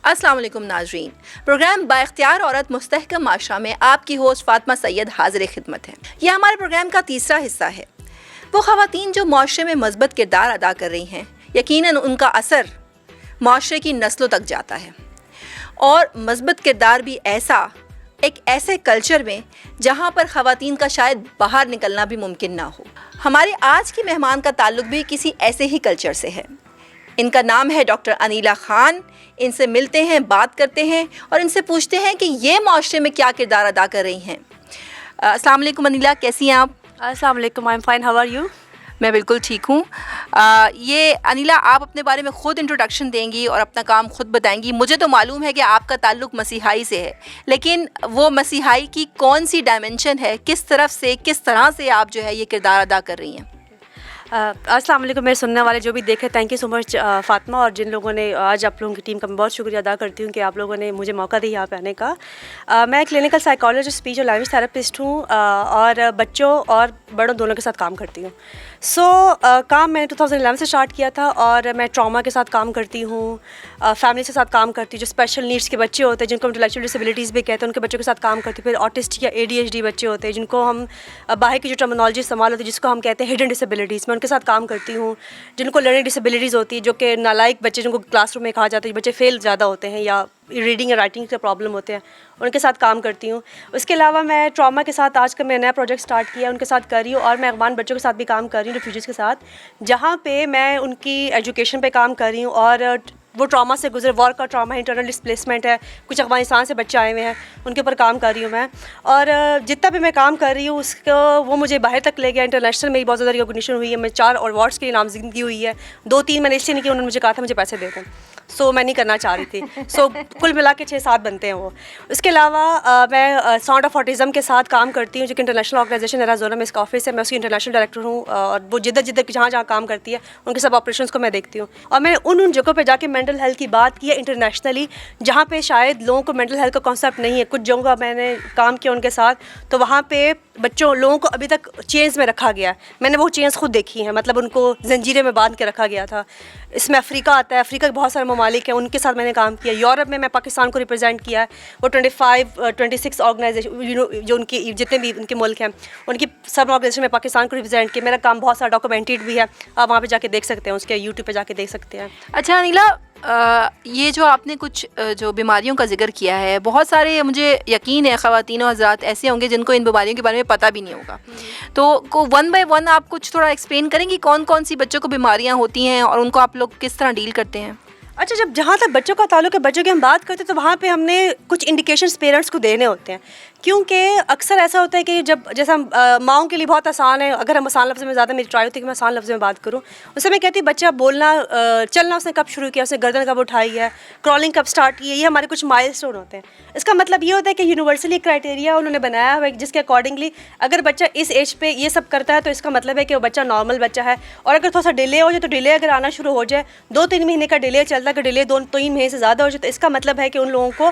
अस्सलाम वालेकुम नाजरीन। प्रोग्राम बाइख्तियार औरत मुस्तहकम माशरा में आपकी होस्ट फातिमा सैयद हाजिर खिदमत है। यह हमारे प्रोग्राम का तीसरा हिस्सा है। वो ख़वातीन जो माशरे में मस्बत किरदार अदा कर रही हैं, यकीनन उनका असर माशरे की नस्लों तक जाता है। और मस्बत किरदार भी एक ऐसे कल्चर में जहाँ पर ख़वातीन का शायद बाहर निकलना भी मुमकिन ना हो। हमारे आज की मेहमान का ताल्लुक भी किसी ऐसे ही कल्चर से है। इनका नाम है डॉक्टर अनीला खान। इनसे मिलते हैं, बात करते हैं और इनसे पूछते हैं कि ये माशरे में क्या किरदार अदा कर रही हैं। अस्सलाम वालेकुम अनीला, कैसी हैं आप? अस्सलाम वालेकुम, I am fine, how are you? मैं बिल्कुल ठीक हूँ। ये अनीला, आप अपने बारे में ख़ुद इंट्रोडक्शन देंगी और अपना काम ख़ुद बताएंगी। मुझे तो मालूम है कि आपका ताल्लुक़ मसीहाई से है, लेकिन वो मसीहाई की कौन सी डायमेंशन है, किस तरह से आप जो है ये किरदार अदा कर रही हैं? अस्सलाम वालेकुम मेरे सुनने वाले जो भी देखे, thank you so much Fatima, और जिन लोगों ने आज आप लोगों की टीम का मैं बहुत शुक्रिया अदा करती हूँ कि आप लोगों ने मुझे मौका दिया यहाँ पे आने का। मैं क्लिनिकल साइकोलॉजिस्ट, स्पीच और लैंग्वेज थेरेपिस्ट हूँ और बच्चों और बड़ों दोनों के साथ काम करती हूँ। काम मैंने 2011 से स्टार्ट किया था और मैं ट्रॉमा के साथ काम करती हूँ, फैमिली के साथ काम करती हूँ, जो स्पेशल नीड्स के बच्चे होते हैं जिनको इंटेलेक्चुअल डिसेबिलिटीज़ भी कहते हैं, उनके बच्चों के साथ काम करती हूँ। फिर ऑटिस्टिक या ADHD बच्चे होते हैं जिनको हम बाहर की जो टर्मिनोलॉजी इस्तेमाल होती है जिसको हम कहते हैं हिडन डिसेबिलिटीज़, मैं उनके साथ काम करती हूँ। जिनको लर्निंग डिसेबिलिटीज़ होती है, जो कि नालायक बच्चे जिनको क्लासरूम में कहा जाता है, बच्चे फेल ज़्यादा होते हैं या रीडिंग या राइटिंग के प्रॉब्लम होते हैं, उनके साथ काम करती हूँ। उसके अलावा मैं ट्रॉमा के साथ आज का मैं नया प्रोजेक्ट स्टार्ट किया, उनके साथ कर रही हूँ। और मैं अफगान बच्चों के साथ भी काम कर रही हूँ, रिफ्यूजीज़ के साथ, जहाँ पे मैं उनकी एजुकेशन पे काम कर रही हूँ। और वो ट्रॉमा से गुजरे, वॉर का ट्रॉमा है, इंटरनल डिस्प्लेसमेंट है, कुछ अफगानिस्तान से बच्चे आए हुए हैं, उनके ऊपर काम कर रही हूँ मैं। और जितना भी मैं काम कर रही हूँ उसको वो मुझे बाहर तक ले गया। इंटरनेशनल मेरी बहुत ज़्यादा रिकॉग्निशन हुई है। मैं 4 अवार्ड्स के लिए नामजदगी हुई है। 2-3 मैंने इसलिए नहीं किया, उन्होंने मुझे कहा था मुझे पैसे दे दें, मैं नहीं करना चाह रही थी। कुल मिला के 6-7 बनते हैं वो। उसके अलावा मैं साउंड ऑफ ऑटिज़म के साथ काम करती हूँ, जो कि इंटरनेशनल ऑर्गेनाइजेशन एरिज़ोना में इसका ऑफिस है। मैं उसकी इंटरनेशनल डायरेक्टर हूँ और वो जिधर जहाँ काम करती है उनके सब ऑपरेशंस को मैं देखती हूँ। और मैंने उन जगहों पर जाके मेंटल हेल्थ की बात की है इंटरनेशनली, जहाँ पे शायद लोगों को मेंटल हेल्थ का कॉन्सेप्ट नहीं है। कुछ जगहों का मैंने काम किया उनके साथ, तो वहाँ पे लोगों को अभी तक चेन्स में रखा गया है। मैंने वो चेन्स खुद देखी हैं, मतलब उनको जंजीरें में बांध के रखा गया था। इसमें अफ्रीका आता है, अफ्रीका के बहुत सारे ममालिक हैं, उनके साथ मैंने काम किया। यूरोप में मैं पाकिस्तान को रिप्रेजेंट किया है। वो 26 ऑर्गेनाइजेशन जो उनकी जितने भी उनके मुल्क हैं, उनकी सब ऑर्गेनाइजेशन में पाकिस्तान को रिप्रेजेंट किया। मेरा काम बहुत सारा डॉक्यूमेंटेड भी है, आप वहाँ पे जाके देख सकते हैं, उसके यूट्यूब पे जाके देख सकते हैं। अच्छा अनीला, ये जो आपने कुछ जो बीमारियों का जिक्र किया है, बहुत सारे मुझे यकीन है ख़वातीन और हज़रात ऐसे होंगे जिनको इन बीमारियों के बारे में पता भी नहीं होगा। तो वन बाय वन आप कुछ थोड़ा एक्सप्लेन करेंगी कौन कौन सी बच्चों को बीमारियां होती हैं और उनको आप लोग किस तरह डील करते हैं? अच्छा, जब जहाँ तक बच्चों का ताल्लुक है, बच्चों की हम बात करते हैं, तो वहाँ पे हमने कुछ इंडिकेशंस पेरेंट्स को देने होते हैं। क्योंकि अक्सर ऐसा होता है कि जैसे हम माँओं के लिए बहुत आसान है, अगर हम आसान लफ्ज़ में, ज़्यादा मेरी ट्राई होती है कि मैं आसान लफ्ज़ में बात करूँ। उससे मैं कहती बच्चा बोलना, चलना उसने कब शुरू किया, उसने गर्दन कब उठाई है, क्रॉलिंग कब स्टार्ट की है, ये हमारे कुछ माइलस्टोन होते हैं। इसका मतलब ये होता है कि यूनिवर्सली क्राइटेरिया उन्होंने बनाया हुआ है जिसके अकॉर्डिंगली अगर बच्चा इस एज पे ये सब करता है तो इसका मतलब है कि वो बच्चा नॉर्मल बच्चा है। और अगर थोड़ा सा डिले हो जाए, तो डिले अगर आना शुरू हो जाए, 2-3 महीने का डिले चलता है, अगर डिले 2-3 महीने से ज़्यादा हो जाए, तो इसका मतलब है कि उन लोगों को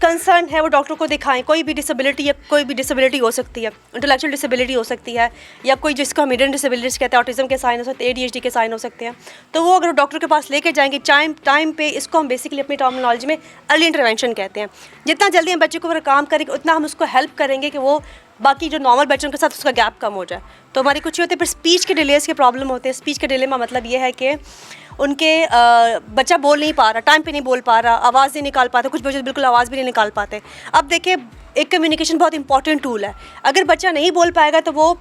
कंसर्न है, वो डॉक्टर को दिखाएं। कोई भी डिसेबिलिटी हो सकती है, इंटेलेक्चुअल डिसेबिलिटी हो सकती है, या कोई जिसको हम हिडन डिसेबिलिटीज़ कहते हैं, ऑटिज़म के साइन हो सकते हैं, ADHD के साइन हो सकते हैं। तो वो अगर डॉक्टर के पास लेके जाएंगे टाइम पे, इसको हम बेसिकली अपनी टर्मिनोलॉजी में अर्ली इंटरवेंशन कहते हैं। जितना जल्दी हम बच्चे को ऊपर काम करेंगे, उतना हम उसको हेल्प करेंगे कि वो बाकी जो नॉर्मल बच्चों के साथ उसका गैप कम हो जाए। तो हमारी कुछ होते हैं। फिर स्पीच के डिलेज़ के प्रॉब्लम होते हैं। स्पीच के डिले में मतलब ये है कि उनके बच्चा बोल नहीं पा रहा, टाइम पे नहीं बोल पा रहा, आवाज़ नहीं निकाल पाता, कुछ बच्चे बिल्कुल आवाज़ भी नहीं निकाल पाते। अब देखिए, एक कम्युनिकेशन बहुत इंपॉर्टेंट टूल है। अगर बच्चा नहीं बोल पाएगा तो वो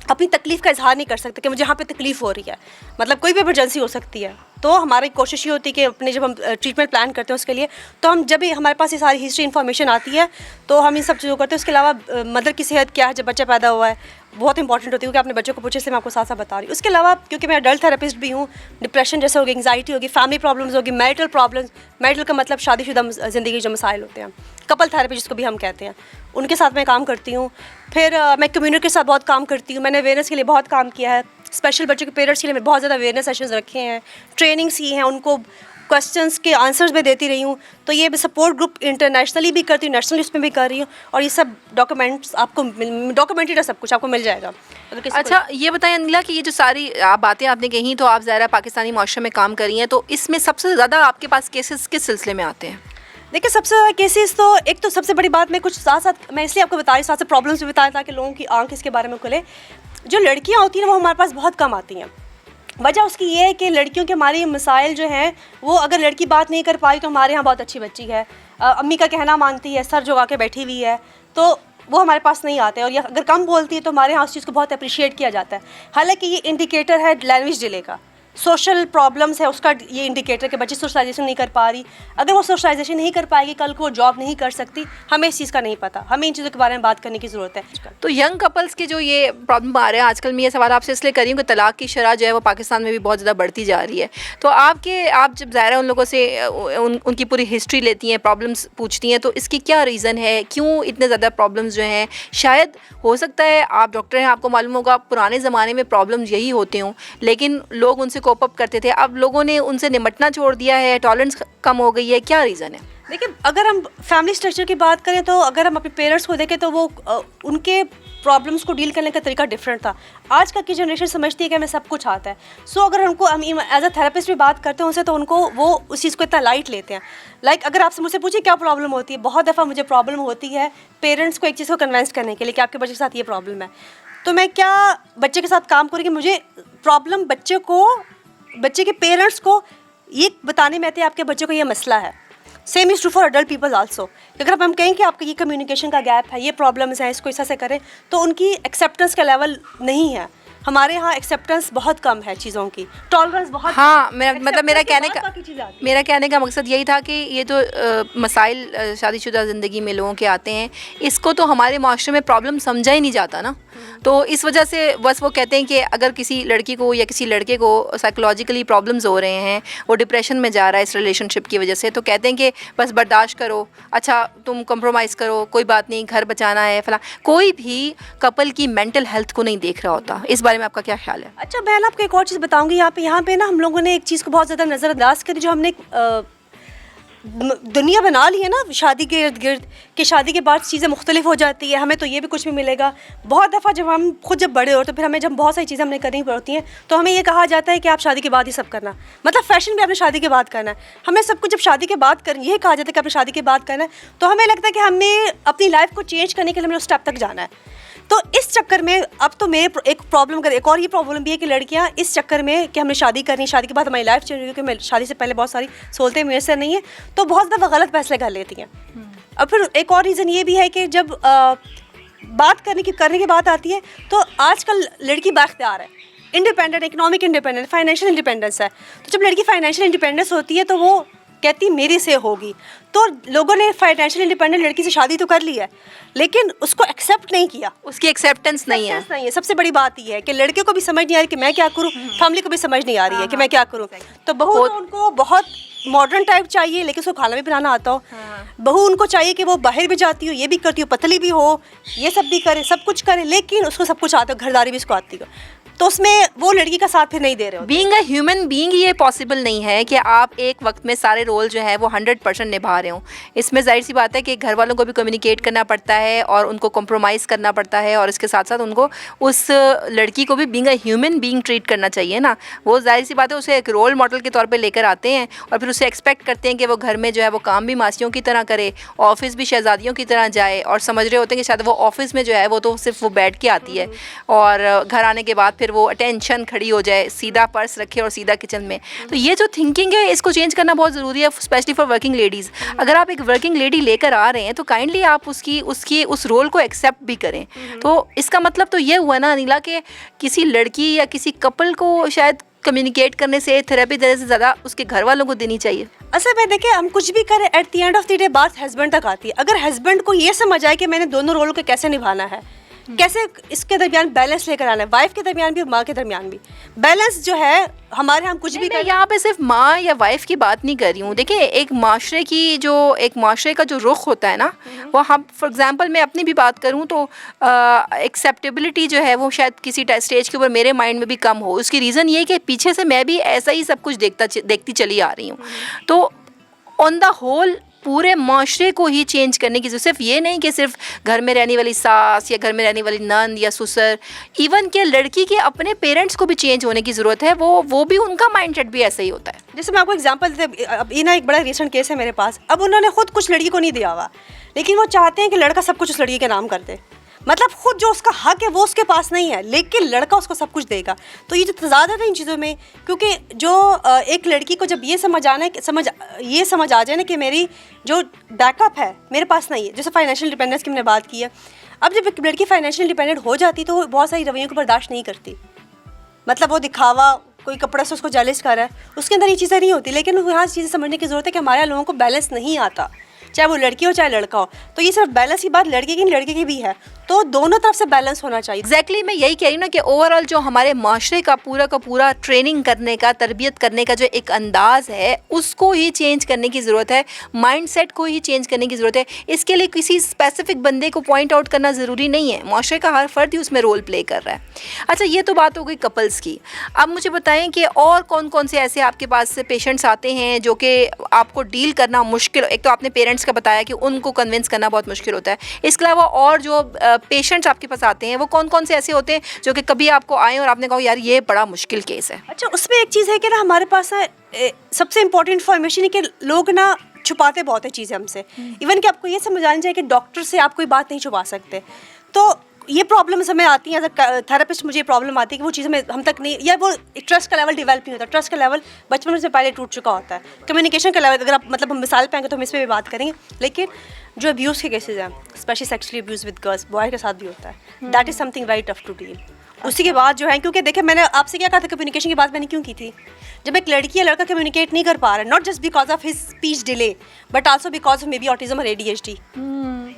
अपनी तकलीफ़ का इजहार नहीं कर सकते कि मुझे यहाँ पे तकलीफ़ हो रही है, मतलब कोई भी इमरजेंसी हो सकती है। तो हमारी कोशिश ये होती है कि अपने जब हम ट्रीटमेंट प्लान करते हैं उसके लिए, तो हम जब भी हमारे पास ये सारी हिस्ट्री इन्फॉर्मेशन आती है तो हम इन सब चीज़ों करते हैं। उसके अलावा मदर की सेहत क्या है जब बच्चा पैदा हुआ है, बहुत इंपॉर्टेंट होती है, क्योंकि आपने बच्चों को पूछे, इसलिए मैं आपको साथ साथ बता रही हूँ। उसके अलावा क्योंकि मैं अडल्ट थेरेपिस्ट भी हूँ, डिप्रेशन जैसे होगी, एंग्जाइटी होगी, फैमिली प्रॉब्लम्स होगी, मैरिटल प्रॉब्लम्स, मैरिटल का मतलब शादीशुदा ज़िंदगी जो मसाइल होते हैं, कपल थेरेपी जिसको भी हम कहते हैं, उनके साथ मैं काम करती हूँ। फिर मैं कम्युनिटी के साथ बहुत काम करती हूँ। मैंने अवेयरनेस के लिए बहुत काम किया है। स्पेशल बच्चों के पेरेंट्स के लिए मैं बहुत ज़्यादा अवेयरनेस सेशंस रखे हैं, ट्रेनिंग्स की हैं, उनको क्वेश्चंस के आंसर्स मैं देती रही हूँ। तो ये मैं सपोर्ट ग्रुप इंटरनेशनली भी करती हूँ, नेशनल उसमें भी कर रही हूँ, और ये सब डॉक्यूमेंट्स आपको डॉक्यूमेंटेड है, सब कुछ आपको मिल जाएगा। अच्छा, ये बताएं अनिला कि ये जो सारी आप बातें आपने कही, तो आप ज़ाहिर पाकिस्तानी माशरे में काम कर रही हैं, तो इसमें सबसे ज़्यादा आपके पास केसेस किस सिलसिले में आते हैं? देखिए, सबसे ज़्यादा केसेस तो एक तो सबसे बड़ी बात मैं कुछ साथ साथ मैं इसलिए आपको बता रही हूँ, साथ साथ प्रॉब्लम्स भी बताया ताकि लोगों की आंख इसके बारे में खुले। जो लड़कियाँ होती हैं वो हमारे पास बहुत कम आती हैं। वजह उसकी ये है कि लड़कियों के हमारे मसाइल जो हैं वो, अगर लड़की बात नहीं कर पाई तो हमारे यहाँ बहुत अच्छी बच्ची है, अम्मी का कहना मानती है, सर झुका के बैठी हुई है, तो वो हमारे पास नहीं आते। और ये अगर कम बोलती है तो हमारे यहाँ उस चीज़ को बहुत अप्रिशिएट किया जाता है। हालांकि ये इंडिकेटर है लैंग्वेज डिले का, सोशल प्रॉब्लम्स है उसका ये इंडिकेटर कि बच्ची सोशलाइजेशन नहीं कर पा रही। अगर वो सोशलाइजेशन नहीं कर पाएगी, कल को वो जॉब नहीं कर सकती। हमें इस चीज़ का नहीं पता, हमें इन चीज़ों के बारे में बात करने की ज़रूरत है। तो यंग कपल्स के जो ये प्रॉब्लम आ रहे हैं आजकल, मैं ये सवाल आपसे इसलिए कर रही हूँ कि तलाक की शरह जो है वो पाकिस्तान में भी बहुत ज़्यादा बढ़ती जा रही है। तो आप जब ज़ाहिर उन लोगों से उनकी पूरी हिस्ट्री लेती हैं, प्रॉब्लम्स पूछती हैं, तो इसकी क्या रीज़न है, क्यों इतने ज़्यादा प्रॉब्लम्स जो हैं? शायद हो सकता है आप डॉक्टर हैं, आपको मालूम होगा पुराने ज़माने में प्रॉब्लम्स यही होते हों, लेकिन लोग उनसे कोप अप करते थे। अब लोगों ने उनसे निपटना छोड़ दिया है, टॉलरेंस कम हो गई है, क्या रीज़न है? देखिए, अगर हम फैमिली स्ट्रक्चर की बात करें तो अगर हम अपने पेरेंट्स को देखें तो वो उनके प्रॉब्लम्स को डील करने का तरीका डिफरेंट था। आज का की जनरेशन समझती है कि हमें सब कुछ आता है। सो अगर हम एज अ थेरेपिस्ट भी बात करते हैं उनसे, तो उनको वो उस चीज़ को इतना लाइट लेते हैं। लाइक अगर आपसे मुझसे पूछिए क्या प्रॉब्लम होती है, बहुत दफ़ा मुझे प्रॉब्लम होती है पेरेंट्स को एक चीज़ को कन्विंस करने के लिए कि आपके बच्चे के साथ ये प्रॉब्लम है, तो मैं क्या बच्चे के साथ काम करूँगी, मुझे प्रॉब्लम बच्चे के पेरेंट्स को ये बताने में आते हैं आपके बच्चे को ये मसला है। Same is true for adult people also. अगर हम कहें कि आपका ये कम्युनिकेशन का गैप है, ये प्रॉब्लम्स हैं, इसको ऐसा से करें, तो उनकी एक्सेप्टेंस का लेवल नहीं है। हमारे यहाँ एक्सेप्टेंस बहुत कम है चीज़ों की, टॉलरेंस बहुत। हाँ, मेरा कहने का मकसद यही था कि ये जो मसाइल शादीशुदा ज़िंदगी में लोगों के आते हैं, इसको तो हमारे माशरे में प्रॉब्लम समझा ही नहीं जाता ना। तो इस वजह से बस वो कहते हैं कि अगर किसी लड़की को या किसी लड़के को साइकोलॉजिकली प्रॉब्लम्स हो रहे हैं, वो डिप्रेशन में जा रहा है इस रिलेशनशिप की वजह से, तो कहते हैं कि बस बर्दाश्त करो, अच्छा तुम कम्प्रोमाइज़ करो, कोई बात नहीं, घर बचाना है फला। कोई भी कपल की मेंटल हेल्थ को नहीं देख रहा होता। इस बारे में आपका क्या ख्याल है? अच्छा, मैं आपको एक और चीज़ बताऊंगी। यहाँ पे ना हम लोगों ने एक चीज़ को बहुत ज़्यादा नज़रअंदाज करी, जो हमने दुनिया बना ली है ना शादी के इर्द गिर्द, कि शादी के बाद चीज़ें मुख्तलिफ हो जाती है, हमें तो ये भी कुछ भी मिलेगा। बहुत दफ़ा जब हम खुद जब बड़े हो तो फिर हमें जब बहुत सारी चीज़ें हमने करनी पड़ती हैं, तो हमें ये कहा जाता है कि आप शादी के बाद ही सब करना, मतलब फ़ैशन भी आपने शादी के बाद करना है। हमें सब कुछ जब शादी के बाद ये कहा जाता है कि आपने शादी के बाद करना है, तो हमें लगता है कि हमें अपनी लाइफ को चेंज करने के लिए हमें उस स्टेप तक जाना है। तो इस चक्कर में अब तो मेरे एक और ये प्रॉब्लम भी है कि लड़कियां इस चक्कर में कि हमने शादी करनी, शादी के बाद हमारी लाइफ चेंज होगी, क्योंकि शादी से पहले बहुत सारी सहूलतें मुयसर नहीं है, तो बहुत ज़्यादा गलत फैसले कर लेती हैं। अब फिर एक और रीज़न ये भी है कि जब बात करने की बात आती है, तो आजकल लड़की बाख्तियार है, independent, economic independence, financial independence है। तो जब लड़की फाइनेंशियल इंडिपेंडेंस होती है तो वो कहती मेरे से होगी। तो लोगों ने फाइनेंशियल इंडिपेंडेंट लड़की से शादी तो कर ली है, लेकिन उसको एक्सेप्ट नहीं किया, उसकी एक्सेप्टेंस नहीं है। सबसे बड़ी बात ये है कि लड़के को भी समझ नहीं आ रही कि मैं क्या करूं, फैमिली को भी समझ नहीं आ रही है कि मैं क्या करूं। तो बहू उनको बहुत मॉडर्न टाइप चाहिए, लेकिन उसको खाना भी बनाना आता हो। बहू उनको चाहिए कि वो बाहर भी जाती हो, ये भी करती हो, पतली भी हो, ये सब भी करे, सब कुछ करे, लेकिन उसको सब कुछ आता हो, घरदारी भी उसको आती हो। तो उसमें वो लड़की का साथ फिर नहीं दे रहे हो। बीइंग अ ह्यूमन बीइंग ये पॉसिबल नहीं है कि आप एक वक्त में सारे रोल जो है वो 100% निभा रहे हो। इसमें जाहिर सी बात है कि घर वालों को भी कम्युनिकेट करना पड़ता है और उनको कॉम्प्रोमाइज़ करना पड़ता है, और इसके साथ साथ उनको उस लड़की को भी being a human being treat करना चाहिए ना। वो जाहिर सी बात है उसे एक रोल मॉडल के तौर पर लेकर आते हैं और फिर उसे एक्सपेक्ट करते हैं कि वो घर में जो है वो काम भी मासियों की तरह करे, ऑफिस भी शहजादियों की तरह जाए, और समझ रहे होते हैं कि शायद वो ऑफिस में जो है वो तो सिर्फ वो बैठ के आती है और घर आने के बाद फिर वो अटेंशन खड़ी हो जाए, सीधा पर्स रखे और सीधा किचन में। तो ये जो थिंकिंग है इसको चेंज करना बहुत ज़रूरी है, स्पेशली फॉर वर्किंग लेडीज़। अगर आप एक वर्किंग लेडी लेकर आ रहे हैं तो काइंडली आप उसकी उस रोल को एक्सेप्ट भी करें। तो इसका मतलब तो ये हुआ ना अनिला कि किसी लड़की या किसी कपल को शायद कम्युनिकेट करने से, थेरेपी देने से ज़्यादा उसके घर वालों को देनी चाहिए। असल में देखिए, हम कुछ भी करें, at the end of the day बात हस्बैंड तक आती है। अगर हस्बैंड को ये समझ आए कि मैंने दोनों रोल को कैसे निभाना है, कैसे इसके दरमियान बैलेंस लेकर आना है, वाइफ के दरमियान भी और माँ के दरमियान भी बैलेंस जो है हमारे, हम कुछ भी मैं यहाँ पे सिर्फ माँ या वाइफ की बात नहीं कर रही हूँ। देखिए एक माशरे का जो रुख होता है ना, वो हम फॉर एग्जांपल मैं अपनी भी बात करूँ तो एक्सेप्टेबिलिटी जो है वो शायद किसी स्टेज के ऊपर मेरे माइंड में भी कम हो। उसकी रीज़न ये कि पीछे से मैं भी ऐसा ही सब कुछ देखती चली आ रही हूँ। तो ऑन द होल पूरे माशरे को ही चेंज करने की, सिर्फ ये नहीं कि सिर्फ घर में रहने वाली सास या घर में रहने वाली नंद या ससुर, इवन के लड़की के अपने पेरेंट्स को भी चेंज होने की ज़रूरत है। वो भी उनका माइंडसेट भी ऐसा ही होता है। जैसे मैं आपको एग्जांपल देते, अब ये ना एक बड़ा रिसेंट केस है मेरे पास। अब उन्होंने खुद कुछ लड़की को नहीं दिया हुआ, लेकिन वो चाहते हैं कि लड़का सब कुछ उस लड़की के नाम कर दे। मतलब खुद जो उसका हक है वो उसके पास नहीं है, लेकिन लड़का उसको सब कुछ देगा। तो ये जो तज़ाद है इन चीज़ों में, क्योंकि जो एक लड़की को जब ये समझ आ जाए ना कि मेरी जो बैकअप है मेरे पास नहीं है, जैसे फाइनेंशियल इंडिपेंडेंस की मैंने बात की है। अब जब एक लड़की फाइनेंशियल इंडिपेंडेंट हो जाती तो वो बहुत सारी रवैयों को बर्दाश्त नहीं करती। मतलब वो दिखावा, कोई कपड़ा से उसको जालिस कर रहा है, उसके अंदर ये चीज़ें नहीं होती। लेकिन यहाँ चीज़ें समझने की ज़रूरत है कि हमारे यहाँ लोगों को बैलेंस नहीं आता, चाहे वो लड़की हो चाहे लड़का हो। तो ये सिर्फ बैलेंस की बात लड़के की भी है, तो दोनों तरफ से बैलेंस होना चाहिए। एग्जैक्टली मैं यही कह रही हूँ ना कि ओवरऑल जो हमारे माशरे का पूरा ट्रेनिंग करने का, तरबियत करने का जो एक अंदाज़ है उसको ही चेंज करने की ज़रूरत है, माइंडसेट को ही चेंज करने की ज़रूरत है। इसके लिए किसी स्पेसिफिक बंदे को पॉइंट आउट करना ज़रूरी नहीं है, माशरे का हर फर्द ही उसमें रोल प्ले कर रहा है। अच्छा, ये तो बात हो गई कपल्स की। अब मुझे बताएं कि और कौन कौन से ऐसे आपके पास से पेशेंट्स आते हैं जो कि आपको डील करना मुश्किल, एक तो आपने पेरेंट्स का बताया कि उनको कन्विंस करना बहुत मुश्किल होता है, इसके अलावा और जो पेशेंट्स आपके पास आते हैं वो कौन कौन से ऐसे होते हैं जो कि कभी आपको आए और आपने कहा यार ये बड़ा मुश्किल केस है? अच्छा, उसमें एक चीज़ है कि ना हमारे पास सबसे इम्पोर्टेंट इन्फॉर्मेशन है कि लोग ना छुपाते बहुत है चीज़ें हमसे। इवन कि आपको ये समझ आनी चाहिए कि डॉक्टर से आप कोई बात नहीं छुपा सकते। तो ये प्रॉब्लम्स हमें आती हैं, एज अ थेरेपिस्ट मुझे ये प्रॉब्लम आती है कि वो चीज़ें हम तक नहीं, या वो ट्रस्ट का लेवल डेवलप नहीं होता। ट्रस्ट का लेवल बचपन से पहले टूट चुका होता है। कम्युनिकेशन का लेवल, अगर आप मतलब हम मिसाल पाएंगे तो हम इस पर भी बात करेंगे। लेकिन जो अब्यूज़ के केसेज हैं, specially sexually abuse with girls, boy के साथ भी होता है, that is something very tough to deal. उसी के बाद जो है, क्योंकि देखिए मैंने आपसे क्या कहा था, कम्युनिकेशन की बात मैंने क्यों की थी? जब एक लड़की या लड़का कम्युनिकेट नहीं कर पा रहा है, not just because of his speech delay but also because of may be autism और ADHD,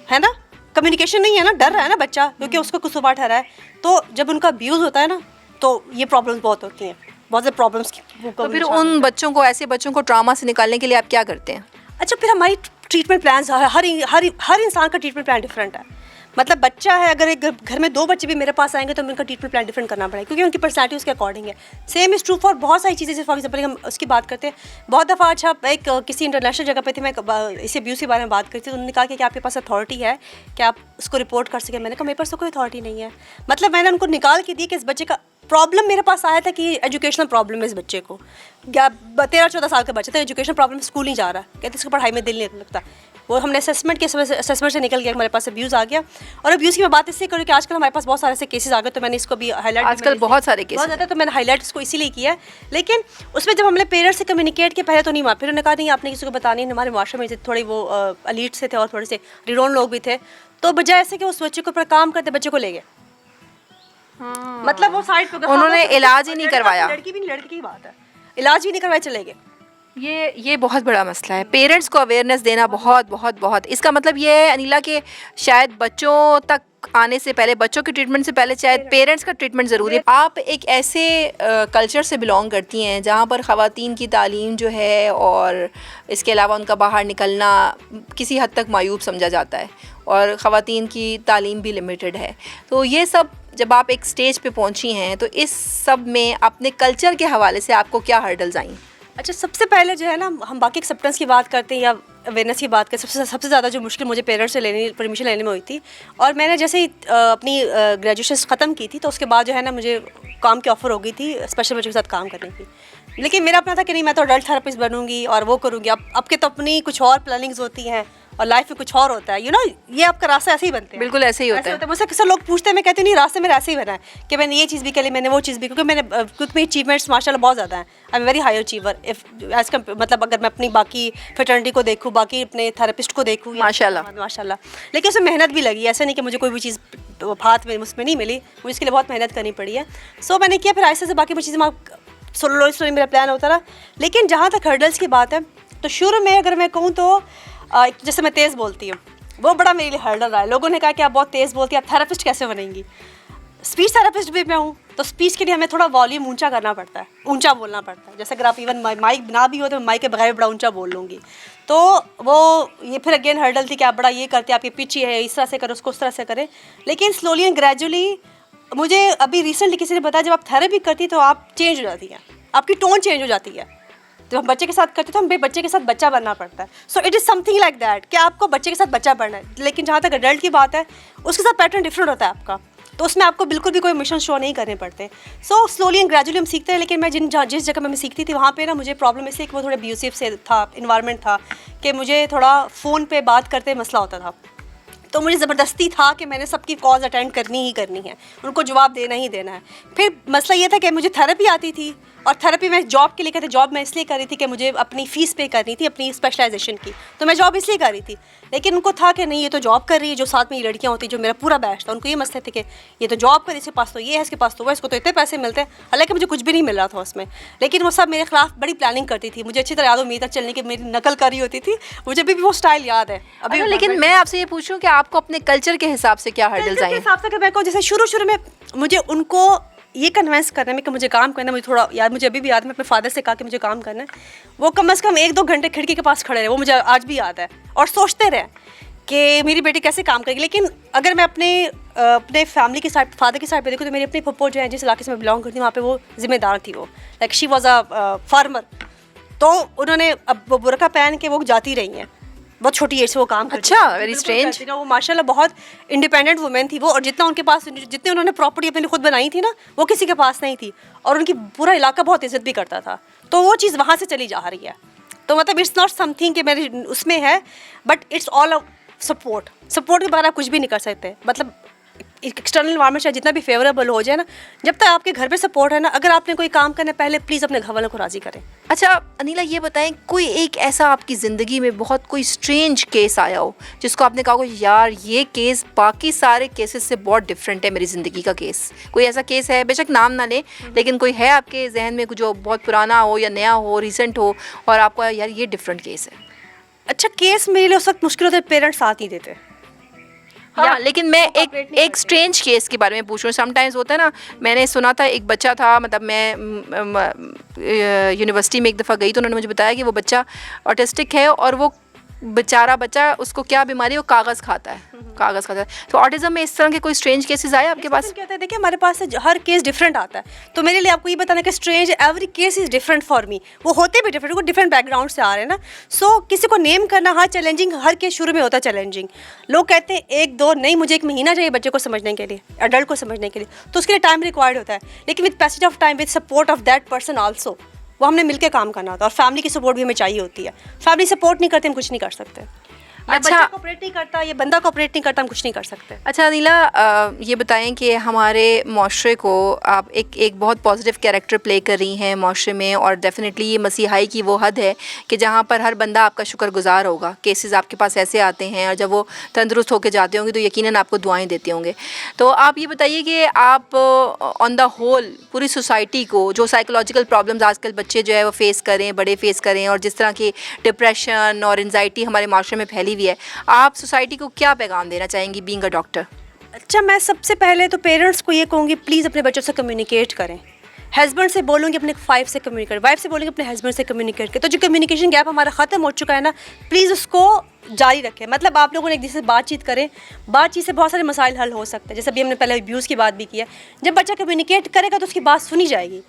है ना, कम्युनिकेशन नहीं है ना, डर रहा है ना बच्चा क्योंकि उसको कसूरवार ठहरा है। तो जब उनका अब्यूज़ होता है ना तो ये प्रॉब्लम्स बहुत होती हैं, बहुत ज़्यादा प्रॉब्लम्स की। तो फिर उन बच्चों को, ऐसे बच्चों को ट्रॉमा से निकालने के लिए आप क्या करते हैं? अच्छा, फिर हमारी ट्रीटमेंट प्लान, हर इंसान का ट्रीटमेंट प्लान डिफरेंट है। मतलब बच्चा है, अगर एक घर में 2 बच्चे भी मेरे पास आएंगे तो उनका ट्रीटमेंट प्लान डिफरेंट करना पड़ेगा, क्योंकि उनकी पर्सनैलिटी उसके अकॉर्डिंग है। सेम इज़ ट्रू फॉर बहुत सारी चीज़ें। जैसे फॉर एग्जाम्पल हम उसकी बात करते हैं, बहुत दफ़ा अच्छा एक किसी इंटरनेशनल जगह पे थे, मैं इसी अब्यूज़ के बारे में बात करती थी, तो उन्होंने कहा कि आपके पास अथॉरिटी है कि आप उसको रिपोर्ट कर सकें। मैंने कहा मेरे पास तो कोई अथॉरिटी नहीं है। मतलब मैंने उनको निकाल के दी कि इस बच्चे का प्रॉब्लम मेरे पास आया था कि एजुकेशनल प्रॉब्लम है इस बच्चे को, 13-14 साल का बच्चा था, एजुकेशन प्रॉब्लम, स्कूल नहीं जा रहा, कहते इसको पढ़ाई में दिल नहीं लगता। वो हमने असेसमेंट से निकल गया, हमारे पास अब्यूज़ आ गया। और अब्यूज़ की मैं बात इससे करूँ कि आजकल हमारे पास बहुत सारे ऐसे केसेस आ गए, तो मैंने इसको भी हाईलाइट, आजकल बहुत सारे केसेस बहुत ज़्यादा, तो मैंने हाईलाइट इसको इसीलिए किया है। लेकिन उसमें जब हमने पेरेंट्स से कम्युनिकेट किया, पहले तो नहीं हुआ, फिर उन्होंने कहा नहीं आपने किसी को बतानी। हमारे माशरे में थोड़े वो अलीट से थे और थोड़े से रिरोन लोग भी थे, तो बजाय ऐसे कि उस बच्चे के ऊपर काम करते बच्चे को ले गए। मतलब वो साइड पे उन्होंने इलाज ही नहीं करवाया। लड़की की बात है, इलाज भी नहीं करवाया, चले गए। ये बहुत बड़ा मसला है। पेरेंट्स को अवेयरनेस देना बहुत इसका मतलब ये है अनिला कि शायद बच्चों तक आने से पहले, बच्चों के ट्रीटमेंट से पहले शायद पेरेंट्स का ट्रीटमेंट ज़रूरी है। आप एक ऐसे कल्चर से बिलोंग करती हैं जहाँ पर ख़वातीन की तालीम जो है और इसके अलावा उनका बाहर निकलना किसी हद तक मायूब समझा जाता है और ख़वातीन की तालीम भी लिमिटेड है। तो ये सब जब आप एक स्टेज पे पहुँची हैं तो इस सब में अपने कल्चर के हवाले से आपको क्या हर्डल्स आई? अच्छा, सबसे पहले जो है ना, हम बाकी एक्सेप्टेंस की बात करते हैं या अवेयरनेस की बात करते हैं, सबसे ज़्यादा जो मुश्किल मुझे पेरेंट्स से परमिशन लेने में हुई थी। और मैंने जैसे ही अपनी ग्रेजुएशन ख़त्म की थी तो उसके बाद जो है ना मुझे काम की ऑफ़र हो गई थी स्पेशल बच्चों के साथ काम करने की। लेकिन मेरा अपना था कि नहीं, मैं तो अडल्ट थेरेपिस्ट बनूंगी और वो करूँगी। अब आपके तो अपनी कुछ और प्लानिंग्स होती हैं और लाइफ में कुछ और होता है, ये आपका रास्ता ऐसे ही बनते हैं। बिल्कुल ऐसे ही होता है। मुझसे किसी लोग पूछते हैं, मैं कहती हूँ नहीं, रास्ते मेरा ऐसे ही बना है कि मैंने ये चीज़ भी करी, मैंने वो चीज़ भी, क्योंकि मेरी अचीवमेंट्स माशाल्लाह बहुत ज़्यादा हैं। I am very high achiever मतलब अगर मैं अपनी बाकी फ्रेटर्निटी को देखूँ, बाकी अपने थेरेपिस्ट को देखूँ, माशाल्लाह। लेकिन उसमें मेहनत भी लगी, ऐसा नहीं कि मुझे कोई भी चीज़ हाथ में उसमें नहीं मिली, मुझे इसके लिए बहुत मेहनत करनी पड़ी है। सो मैंने किया, फिर ऐसे से बाकी चीज़ें स्लोली मेरा प्लान होता रहा। लेकिन जहाँ तक हर्डल्स की बात है, तो शुरू में अगर मैं कहूँ तो जैसे मैं तेज़ बोलती हूँ, वो बड़ा मेरे लिए हर्डल रहा है। लोगों ने कहा कि आप बहुत तेज़ बोलती हैं, आप थेरेपिस्ट कैसे बनेंगी? स्पीच थेरेपिस्ट भी मैं हूँ, तो स्पीच के लिए हमें थोड़ा वॉल्यूम ऊंचा करना पड़ता है, ऊंचा बोलना पड़ता है। जैसे अगर आप इवन माइक ना भी हो तो माइक के बगैर बड़ा ऊंचा बोल लूँगी। तो वो ये फिर अगेन हर्डल थी कि आप बड़ा ये करते, आपकी पिच ही है, इस तरह से करो, उसको उस तरह से करें। लेकिन स्लोली एंड ग्रेजुअली मुझे अभी रिसेंटली किसी ने बताया, जब आप थेरेपी करती तो आप चेंज हो जाती हैं, आपकी टोन चेंज हो जाती है। जब हम बच्चे के साथ करते तो हमें बच्चे के साथ बच्चा बनना पड़ता है। So it is something like that कि आपको बच्चे के साथ बच्चा बनना है। लेकिन जहाँ तक अडल्ट की बात है, उसके साथ पैटर्न डिफरेंट होता है आपका, तो उसमें आपको बिल्कुल भी कोई इमोशन शो नहीं करने पड़ते। सो स्लोली एंड ग्रेजुअली हम सीखते हैं। लेकिन मैं जिस जगह में मैं सीखती थी वहाँ पे ना मुझे प्रॉब्लम इसलिए कि वो थोड़ा अब्यूसिव से था, इन्वायरमेंट था कि मुझे थोड़ा फ़ोन पे बात करते मसला होता था। तो मुझे ज़बरदस्ती था कि मैंने सबकी कॉल्स अटेंड करनी ही करनी है, उनको जवाब देना ही देना है। फिर मसला ये था कि मुझे थेरेपी आती थी, और थेरेपी मैं जॉब के लिए कहते, जॉब मैं इसलिए कर रही थी कि मुझे अपनी फ़ीस पे करनी थी अपनी स्पेशलाइजेशन की, तो मैं जॉब इसलिए कर रही थी। लेकिन उनको था कि नहीं, ये तो जॉब कर रही है, जो साथ में ये लड़कियाँ होती, जो मेरा पूरा बैच था, उनको ये मसले थे कि ये तो जॉब कर, इसके पास तो ये है, इसके पास तो वो, इसको तो इतने पैसे मिलते हैं। हालांकि मुझे कुछ भी नहीं मिल रहा था उसमें, लेकिन वो सब मेरे खिलाफ बड़ी प्लानिंग करती थी। मुझे अच्छी तरह याद हो, मेरी तक चलने की मेरी नकल करी होती थी, मुझे अभी भी वो स्टाइल याद है अभी। लेकिन मैं आपसे ये पूछूं कि आपको अपने कल्चर के हिसाब से क्या हर्डल्स आए? हिसाब से मैं कहूँ, जैसे शुरू में मुझे उनको ये कन्विंस करने में कि मुझे काम करना है, मुझे थोड़ा याद, मुझे अभी भी याद है, मैं अपने फादर से कहा कि मुझे काम करना है। वो कम से कम 1-2 घंटे खिड़की के पास खड़े रहे, वो मुझे आज भी याद है, और सोचते रहे कि मेरी बेटी कैसे काम करेगी। लेकिन अगर मैं अपने फैमिली की साइड, फादर की साइड पे देखूँ, तो मेरी अपनी पप्पो जो है, जिस इलाके से मैं बिलोंग करती हूँ, वहाँ पे वो जिम्मेदार थी। वो like she was a farmer. तो उन्होंने अब वो बुरका पहन के वो जाती रही हैं, बहुत छोटी एज से वो काम करती। अच्छा, वेरी स्ट्रेंज। वो माशाल्लाह बहुत इंडिपेंडेंट वुमेन थी वो, और जितना उनके पास, जितनी उन्होंने प्रॉपर्टी अपने लिए खुद बनाई थी ना, वो किसी के पास नहीं थी, और उनकी पूरा इलाका बहुत इज्जत भी करता था। तो वो चीज़ वहाँ से चली जा रही है। तो मतलब इट्स नॉट समथिंग कि मेरे उसमें है, बट इट्स ऑल सपोर्ट के बारे आप कुछ भी नहीं कर सकते। मतलब एक्सटर्नल इन्वायरमेंट चाहे जितना भी फेवरेबल हो जाए ना, जब तक आपके घर पे सपोर्ट है ना, अगर आपने कोई काम करना है, पहले प्लीज़ अपने घर वालों को राज़ी करें। अच्छा अनिला, ये बताएं, कोई एक ऐसा आपकी ज़िंदगी में बहुत कोई स्ट्रेंज केस आया हो जिसको आपने कहा हो यार ये केस बाकी सारे केसेस से बहुत डिफरेंट है, मेरी ज़िंदगी का केस? कोई ऐसा केस है? बेशक नाम ना ले, लेकिन कोई है आपके जहन में जो बहुत पुराना हो या नया हो, रिसेंट हो, और आपको यार ये डिफरेंट केस है? अच्छा, केस मेरे लिए उस वक्त मुश्किल होता है, पेरेंट्स साथ नहीं देते। हाँ, लेकिन मैं एक स्ट्रेंज केस के बारे में पूछ रही हूँ। समटाइम्स होता है ना, मैंने सुना था एक बच्चा था, मतलब मैं यूनिवर्सिटी में एक दफ़ा गई तो उन्होंने मुझे बताया कि वो बच्चा ऑटिस्टिक है, और वो बेचारा बच्चा, उसको क्या बीमारी है, वो कागज़ खाता है। तो ऑटिज़म में इस तरह के कोई स्ट्रेंज केसेस आए आपके पास? कहते हैं, देखिए हमारे पास हर केस डिफरेंट आता है, तो मेरे लिए आपको ये बताना कि strange, every case is different for me. वो होते भी डिफरेंट, वो डिफरेंट बैकग्राउंड से आ रहे हैं ना। सो किसी को नेम करना हाँ चैलेंजिंग, हर केस शुरू में होता है चैलेंजिंग। लोग कहते हैं 1-2 नहीं, मुझे 1 महीना चाहिए बच्चे को समझने के लिए, अडल्ट को समझने के लिए, तो उसके लिए टाइम रिक्वायर्ड होता है। लेकिन with passage of time, with support of that person also, वो हमने मिलकर काम करना होता है, और फैमिली की सपोर्ट भी हमें चाहिए होती है। फैमिली सपोर्ट नहीं करते हम कुछ नहीं कर सकते। अच्छा, कोऑपरेट नहीं करता, ये बंदा कोऑपरेट नहीं करता, हम कुछ नहीं कर सकते। अच्छा अनिला, ये बताएं कि हमारे माशरे को आप एक बहुत पॉजिटिव कैरेक्टर प्ले कर रही हैं माशरे में, और डेफिनेटली ये मसीहाई की वो हद है कि जहाँ पर हर बंदा आपका शुक्रगुजार होगा। केसेस आपके पास ऐसे आते हैं, और जब वो तंदुरुस्त होकर जाते होंगे तो यकीनन आपको दुआएं देते होंगे। तो आप ये बताइए कि आप ऑन द होल पूरी सोसाइटी को, जो साइकोलॉजिकल प्रॉब्लम्स आजकल बच्चे जो है वो फेस करें, बड़े फेस करें, और जिस तरह की डिप्रेशन और एनजाइटी हमारे माशरे में फैली भी है, आप सोसाइटी को क्या पैगाम देना चाहेंगी बीइंग अ डॉक्टर? अच्छा, मैं सबसे पहले तो पेरेंट्स को ये कहूँगी, प्लीज़ अपने बच्चों से कम्युनिकेट करें। हस्बैंड से बोलूँगी अपने वाइफ से कम्युनिकेट, वाइफ से बोलूँगी अपने हस्बैंड से कम्युनिकेट करें। तो जो कम्युनिकेशन गैप हमारा ख़त्म हो चुका है ना, प्लीज़ उसको जारी रखें। मतलब आप लोगों ने एक दूसरे से बातचीत करें, बातचीत से बहुत सारे मसाइल हल हो सकते हैं। जैसे अभी हमने पहले अब्यूज़ की बात भी की है, जब बच्चा कम्युनिकेट करेगा तो उसकी बात सुनी जाएगी।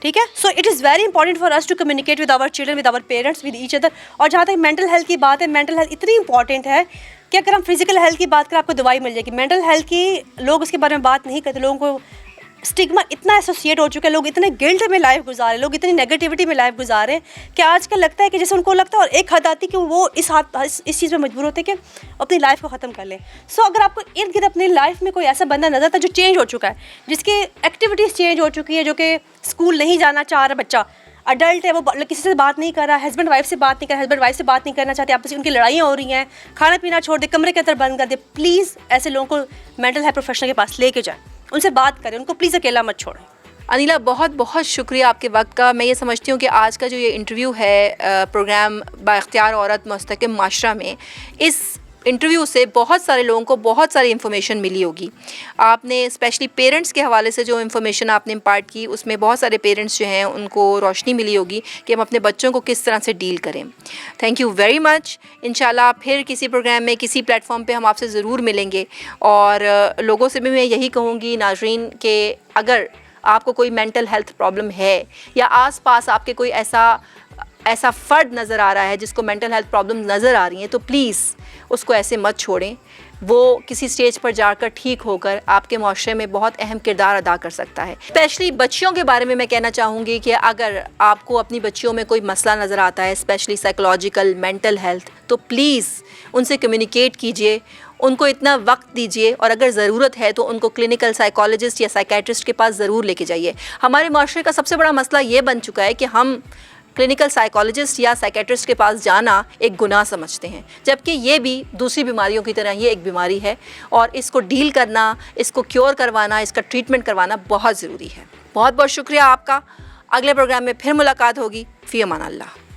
ठीक है, so it is very important for us to communicate with our children, with our parents, with each other. और जहाँ तक मेंटल हेल्थ की बात है, मेंटल हेल्थ इतनी इंपॉर्टेंट है कि अगर हम फिजिकल हेल्थ की बात करें, आपको दवाई मिल जाएगी, मेंटल हेल्थ की लोग उसके बारे में बात नहीं करते। लोगों को स्टिग्मा इतना एसोसिएट हो चुका है, लोग इतने गिल्ट में लाइफ गुजारे, लोग इतनी नेगेटिविटी में लाइफ गुजारे कि आजकल लगता है कि जैसे उनको लगता है, और एक हद आती कि वो इस चीज़ में मजबूर होते हैं कि अपनी लाइफ को ख़त्म कर लें। सो अगर आपको इर्द गिर्द अपनी लाइफ में कोई ऐसा बंदा नजर आता है जो चेंज हो चुका है, जिसकी एक्टिविटीज़ चेंज हो चुकी है, जो कि स्कूल नहीं जाना चाह रहा बच्चा, अडल्ट है, वो किसी से बात नहीं कर रहा, हस्बैंड वाइफ से बात नहीं कर रहा, हस्बैंड वाइफ से बात नहीं करना चाहते, आपस में उनकी लड़ाइयाँ हो रही हैं, खाना पीना छोड़ दे, कमरे के अंदर बंद कर दे, प्लीज़ ऐसे लोगों को मेंटल हेल्थ प्रोफेशनल के पास लेके जाएं, उनसे बात करें, उनको प्लीज़ अकेला मत छोड़ें। अनिला, बहुत बहुत शुक्रिया आपके वक्त का। मैं ये समझती हूँ कि आज का जो ये इंटरव्यू है प्रोग्राम बाइख्तियार औरत मुस्तहकम माशरा में, इस इंटरव्यू से बहुत सारे लोगों को बहुत सारी इन्फॉर्मेशन मिली होगी। आपने स्पेशली पेरेंट्स के हवाले से जो इन्फॉर्मेशन आपने इम्पार्ट की, उसमें बहुत सारे पेरेंट्स जो हैं उनको रोशनी मिली होगी कि हम अपने बच्चों को किस तरह से डील करें। Thank you very much. इंशाल्लाह फिर किसी प्रोग्राम में, किसी प्लेटफॉर्म पे हम आपसे ज़रूर मिलेंगे। और लोगों से भी मैं यही कहूँगी नाज़रीन कि अगर आपको कोई मेंटल हेल्थ प्रॉब्लम है या आस-पास आपके कोई ऐसा फ़र्द नज़र आ रहा है जिसको मेंटल हेल्थ प्रॉब्लम नज़र आ रही हैं, तो प्लीज़ उसको ऐसे मत छोड़ें। वो किसी स्टेज पर जाकर ठीक होकर आपके माशरे में बहुत अहम किरदार अदा कर सकता है। स्पेशली बच्चियों के बारे में मैं कहना चाहूँगी कि अगर आपको अपनी बच्चियों में कोई मसला नज़र आता है, स्पेशली साइकोलॉजिकल, मेंटल हेल्थ, तो प्लीज़ उनसे कम्युनिकेट कीजिए, उनको इतना वक्त दीजिए और अगर ज़रूरत है तो उनको क्लिनिकल साइकोलॉजिस्ट या साइकेट्रिस्ट के पास ज़रूर लेके जाइए। हमारे माशरे का सबसे बड़ा मसला ये बन चुका है कि हम क्लिनिकल साइकोलॉजिस्ट या साइकेट्रिस्ट के पास जाना एक गुनाह समझते हैं, जबकि ये भी दूसरी बीमारियों की तरह ही एक बीमारी है और इसको डील करना, इसको क्योर करवाना, इसका ट्रीटमेंट करवाना बहुत ज़रूरी है। बहुत बहुत शुक्रिया आपका। अगले प्रोग्राम में फिर मुलाकात होगी। फ़ी अमान अल्लाह।